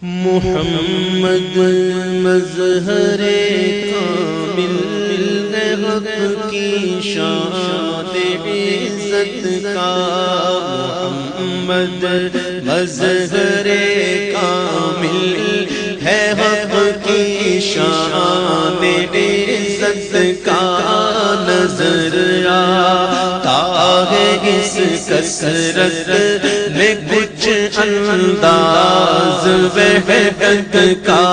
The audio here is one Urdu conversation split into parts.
محمد مظہر کامل ہے حق کی شان عزت کا، محمد مظہر کامل ہے حق کی شان عزت کا، نظر آتا ہے اس کثرت میں کچھ انداز وحدت کا،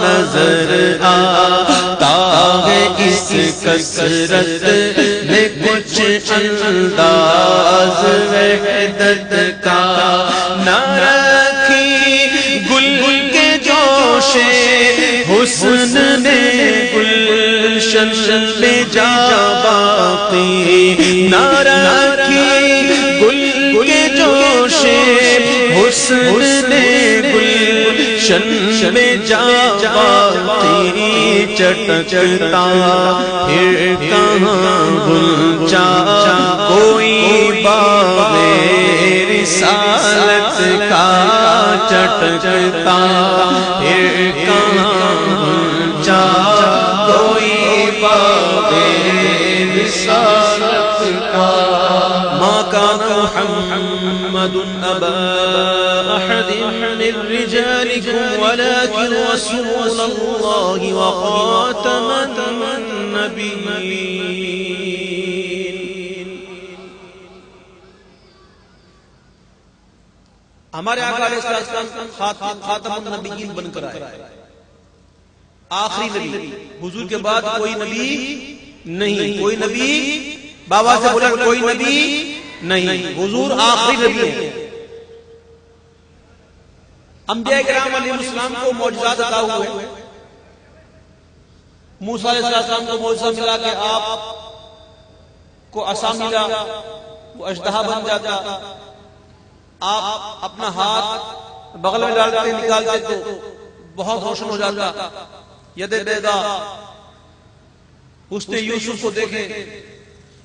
نظر آتا ہے اس کثرت میں کچھ انداز وحدت کا، نہ رکھی گل کے جوش حسن نے گلشن میں جا باقی، نہ رکھی گل کے جوش حسن نے گلشن میں جا باقی، چٹکتا پھر کہاں غنچہ کوئی باغ رسالت کا، چٹکتا پھر کہاں غنچہ کوئی باغ رسالت کا، ما كان محمد أبا أحد من رجالكم ولكن رسول الله وخاتم النبيين۔ ہمارے آقا علیہ السلام خاتم النبیین بن کر آئے، آخری نبی، حضور کے بعد کوئی نبی نہیں، کوئی نبی بابا سے بولا کوئی نبی نہیں، حضور آخری نبی ہے۔ انبیاء کرام علیہ السلام کو معجزات عطا ہوئے، موسیٰ علیہ السلام کو معجزہ ملا کہ آپ کو عصا ملا، وہ اژدہا بن جاتا، آپ اپنا ہاتھ بغل میں ڈالتے نکالتے تو بہت روشن ہو جاتا، ید بیضا، حسن یوسف کو دیکھیں،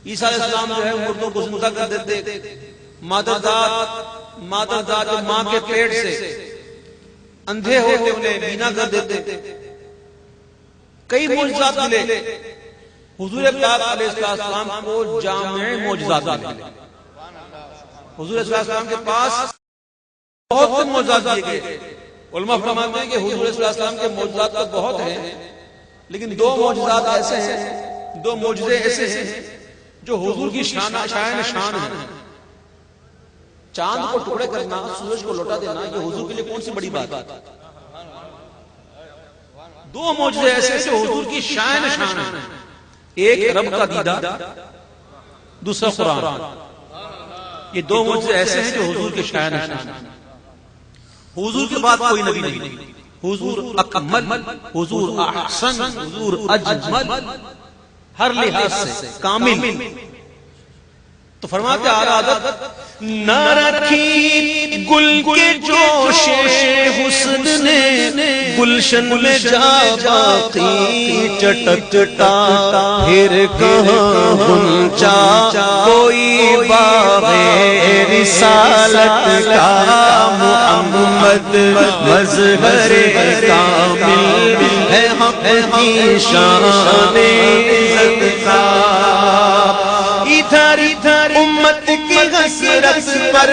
عیسیٰ علیہ السلام جو ہے مردوں کو زندہ کر دیتے، مادر ذات جو ماں کے پیٹ سے اندھے ہوتے انہیں بینا کر دیتے، کئی معجزات ملے، حضور پاک علیہ السلام کو جامع معجزات ملے، حضور علیہ السلام کے پاس بہت سے معجزات دیے گئے۔ علماء فرماتے ہیں کہ حضور علیہ السلام کے معجزات تو بہت ہیں، لیکن دو معجزات ایسے ہیں، دو معجزے ایسے ہیں جو حضور کی شان ہے۔ چاند کو ٹکڑے کرنا، سورج کو لوٹا دینا، یہ حضور کے لیے کون سی بڑی بات ہے؟ دو معجزے ایسے جو حضور کی شان ہے، ایک رب کا دیدار، دوسرا قرآن، یہ دو معجزے ایسے ہیں جو حضور کی شان ہے۔ حضور کے بعد کوئی نبی نہیں، حضور اکمل، حضور احسن، حضور اجمل، ہر لحاظ سے کامل۔ تو فرماتے عادت نہ رکھی گل کے جوش حسن نے گلشن میں جا باقی، چٹکتا پھر کہاں غنچہ کوئی باغ رسالت کا، محمد مظہر کامل ہے حق کی شان عزت کا، ادھر امت کی حسرت پر،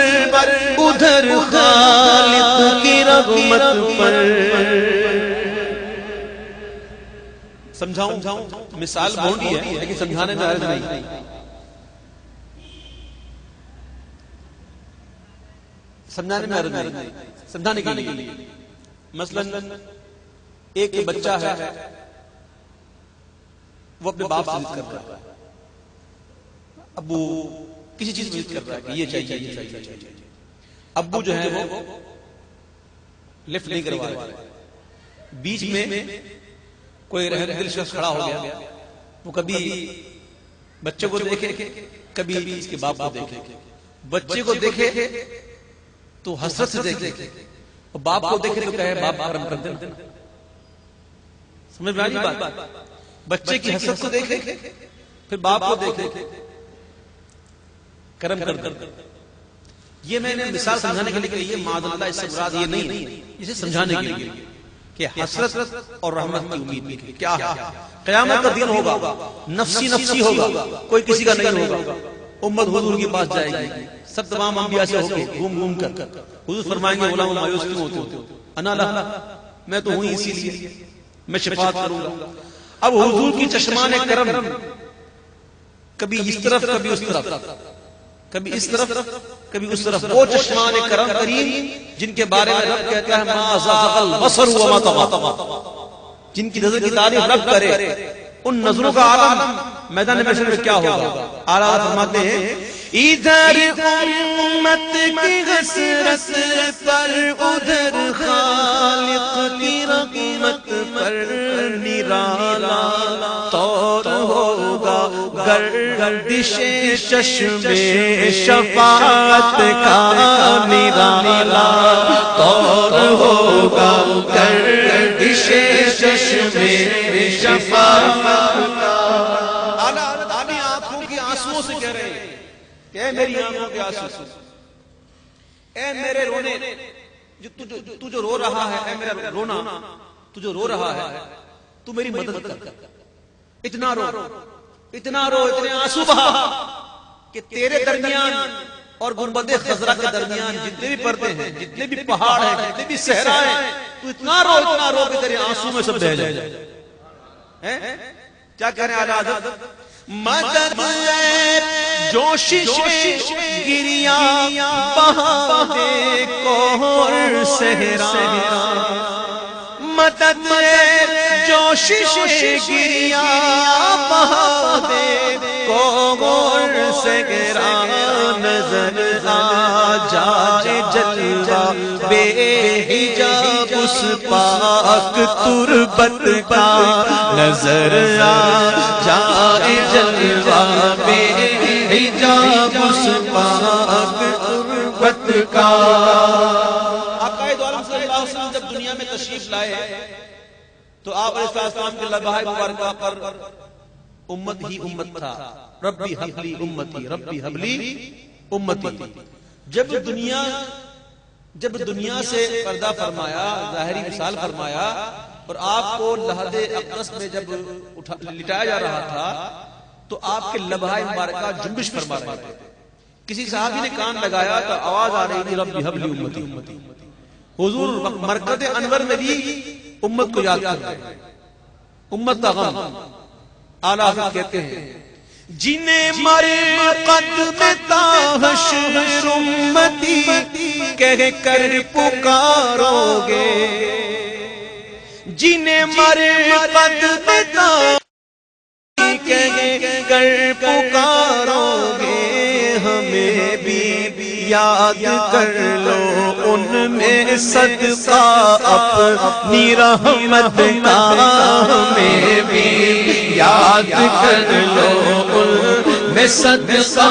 ادھر خالق کی رحمت پر۔ سمجھاؤں مثال بھونڈی ہے لیکن سمجھانے میں عرض نہیں، سمجھانے میں عرض نہیں، سمجھانے کے لیے مثلا ایک بچہ ہے، وہ اپنے باپ سے ضد کر رہا ہے، ابو کسی چیز میں ضد کر رہا ہے کہ یہ چاہیے، یہ چاہیے، ابو جو ہے وہ لفٹ نہیں کروا رہا ہے، بیچ میں کوئی رحم دل شخص کھڑا ہو گیا، وہ کبھی بچے کو دیکھے، کبھی اس کے باپ کو دیکھے، بچے کو دیکھے تو حسرت سے دیکھے، اور باپ کو دیکھے تو کہے باپ کرم کر دینا، سمجھ میں آئی بات؟ بچے کی حسرت کو دیکھے پھر باپ کو دیکھے کرم کر دے۔ یہ میں نے مثال سمجھانے کے لیے معاذ اللہ اس سے مراد یہ نہیں، اسے سمجھانے کے لیے کہ حسرت اور رحمت کی امید کیا ہے. قیامت کا دن ہوگا، نفسی نفسی ہوگا، کوئی کسی کا نہیں ہوگا. امت حضور کے پاس جائے گی، سب تمام انبیاء سے ہو کے گھوم گھوم کر حضور فرمائیں گے غلام مایوس کیوں ہوتے ہو؟ انا لا، میں تو ہوں اسی لیے میں شفاعت کروں گا. اب حضور کی چشمان کرم کبھی اس طرف کبھی اس طرف، کبھی اس طرف کبھی اس طرف، وہ چشمان کرم کریم جن کے بارے میں رب کہتا ہے ما زاغ البصر وما طغى، جن کی نظر کی تعریف رب کرے، ان نظروں کا عالم میدان محشر میں کیا ہوگا. اعلیٰ فرماتے ہیں ادھر امت کی حسرت پر ادھر خالق کی رحمت پر نرالا طور ہوگا گردش چشم شفاعت کا نرالا طور ہوگا گردش چشم شفاعت کا. آنکھوں کی آنسوؤں سے کہہ رہے ہیں کہ اے میری آنکھوں کے آنسو، اے میرے رونے، تو جو رو رہا ہے، اے میرا رونا، تو جو رو رہا ہے تو میری مدد کر. اتنا رو، اتنا رو، اتنے آنسو بہا کہ تیرے درمیان اور گنبد خضرا کے درمیان جتنے بھی پردے ہیں، جتنے بھی پہاڑ ہیں، جتنے بھی صحرا ہیں، تو اتنا رو کہ تیرے آنسو میں سب بہہ جائے. کیا کہہ رہے ہیں اعلیٰ حضرت؟ مدد جوشش گریا بہا دے کوہر صحرا، مدد جوشش گریا بہا دے کوہر صحرا، نظر آ جائے جلوہ بے حجاب اس پاک تربت کا، نظر آ جائے جلوہ بے حجاب اس پاک تربت کا. آقا دو عالم صلی اللہ علیہ وسلم جب دنیا میں تشریف لائے تو آپ علیہ السلام کے لبائے مبارکہ پر امت ہی امت تھا. ربی حبلی امتی، ربی حبلی امتی. جب دنیا سے پردہ فرمایا، ظاہری وصال فرمایا، اور آپ کو لحد اقدس میں جب لٹایا جا رہا تھا تو آپ کے لبہائے مبارکہ جنبش فرما رہے تھے. کسی صحابی نے کان لگایا تو آواز آ رہی تھی ربی حبلی امتی. حضور مرکز انور میں بھی امت کو یاد کر رہے ہیں، امت کا غم. اعلیٰ حضرت کہتے ہیں جنہیں مرقد میں حشر امتی کہہ کر پکارو گے، جنہیں مرقد میں کہہ کر پکارو گے، ہمیں بھی یاد کر لو ان میں صدقہ اپنی رحمت کا، ہمیں بھی یاد کر لو ان میں صدقہ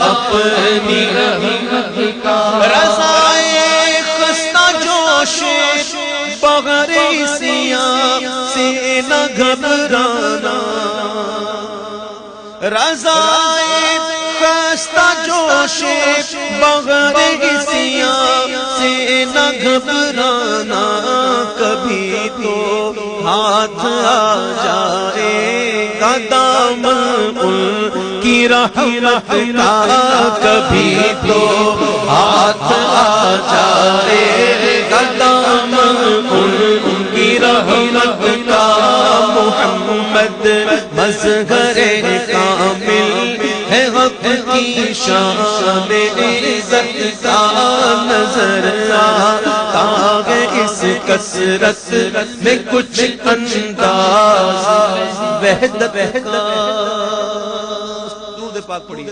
اپنی رحمت کا. رضائے خستہ جوش بغیر سیاہ سے نہ گھبرانا، رضائے خستہ جوش بغیر سیاہ سے نہ گھبرانا، کبھی تو ہاتھ آ جائے گا دامن ان کی رحمت کا، کبھی تو ہاتھ آ جائے گا دامن ان کی رحمت کا. محمد مظہر کامل ہے حق کی شان عزت کا، نظر آتا ہے اس کثرت میں کچھ انداز وحدت کا. درود پاک پڑھی.